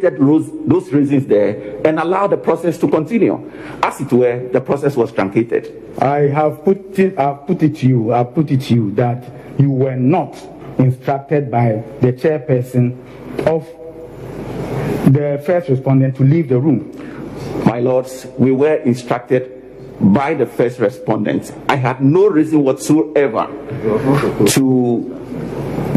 stated those reasons there and allowed the process to continue. As it were, the process was truncated. I have put it to you that you were not instructed by the chairperson of the first respondent to leave the room. My lords, we were instructed by the first respondent. I had no reason whatsoever to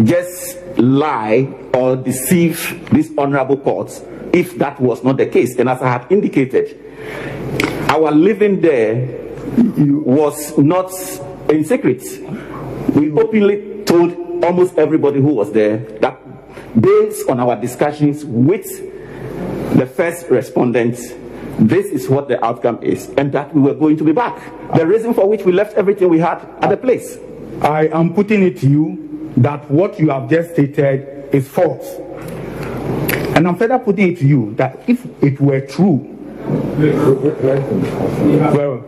just lie or deceive these honorable courts if that was not the case. And as I had indicated, our living there was not in secret. We openly told almost everybody who was there that based on our discussions with the first respondent, this is what the outcome is, and that we were going to be back. The reason for which we left everything we had at the place. I am putting it to you that what you have just stated is false. And I'm further putting it to you that if it were true, well,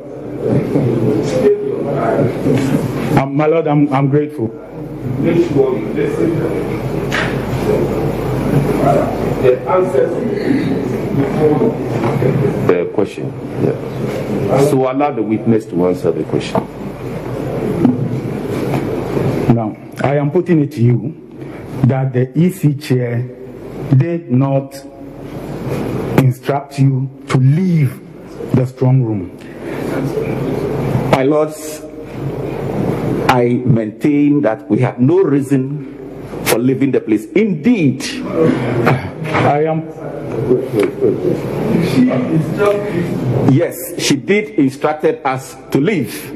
my Lord, I'm grateful. The question. Yeah. So allow the witness to answer the question. Now, I am putting it to you that the EC chair did not instruct you to leave the strong room. My lords, I maintain that we had no reason for leaving the place. Indeed, I am. Yes, she did instructed us to leave.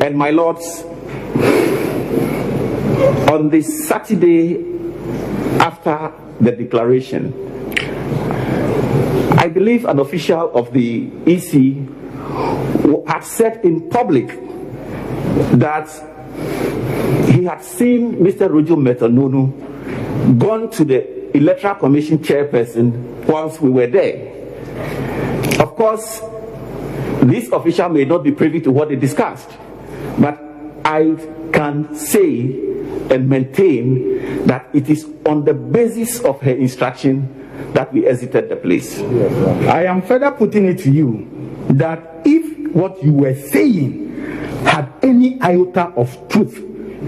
And my lords, on the Saturday after the declaration, I believe an official of the EC had said in public that he had seen Mr. Rojo Metonunu gone to the Electoral Commission chairperson once we were there. Of course, this official may not be privy to what they discussed, but I can say and maintain that it is on the basis of her instruction that we exited the place. I am further putting it to you that if what you were saying had any iota of truth,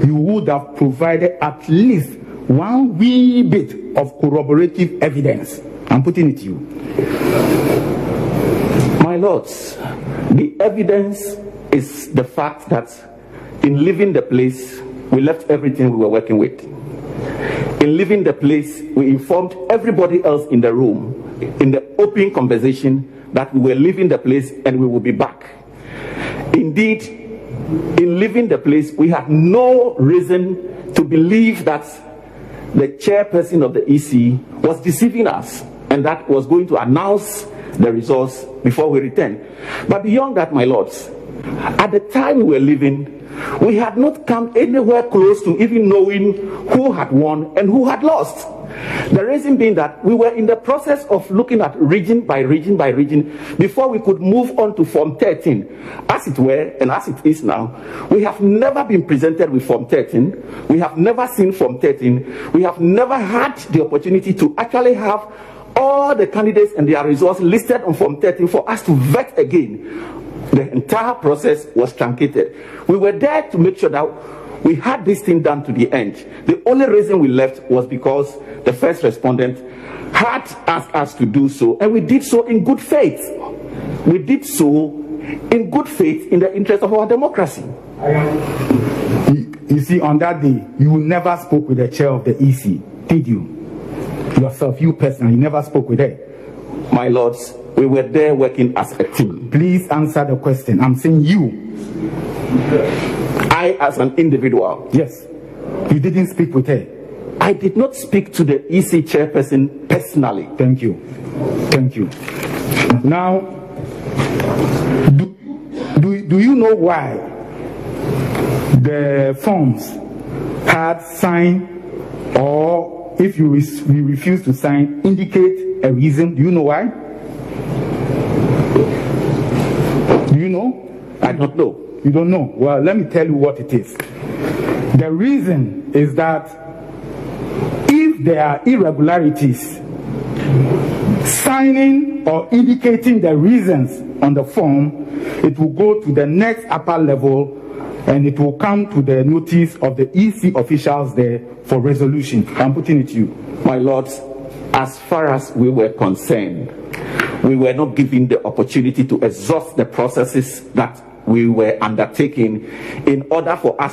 you would have provided at least one wee bit of corroborative evidence. I'm putting it to you. My lords, the evidence is the fact that in leaving the place, we left everything we were working with. In leaving the place, we informed everybody else in the room, in the open conversation, that we were leaving the place and we will be back. Indeed, in leaving the place, we had no reason to believe that the chairperson of the EC was deceiving us and that was going to announce the results before we returned. But beyond that, my lords, at the time we were leaving, we had not come anywhere close to even knowing who had won and who had lost. The reason being that we were in the process of looking at region by region by region before we could move on to Form 13. As it were, and as it is now, we have never been presented with Form 13. We have never seen Form 13. We have never had the opportunity to actually have all the candidates and their results listed on Form 13 for us to vet again. The entire process was truncated. We were there to make sure that we had this thing done to the end. The only reason we left was because the first respondent had asked us to do so, and we did so in good faith. We did so in good faith in the interest of our democracy. You see, on that day, you never spoke with the chair of the EC, did you? Yourself, you personally, never spoke with her. My lords, we were there working as a team. Please answer the question. I'm saying you. I, as an individual. Yes. You didn't speak with her. I did not speak to the EC chairperson personally. Thank you. Thank you. Now, do you know why the forms had signed, or if you refuse to sign, indicate a reason? Do you know why? Do you know? I don't know. You don't know? Well, let me tell you what it is. The reason is that if there are irregularities signing or indicating the reasons on the form, it will go to the next upper level and it will come to the notice of the EC officials there for resolution. I'm putting it to you. My lords, as far as we were concerned, we were not given the opportunity to exhaust the processes that we were undertaking in order for us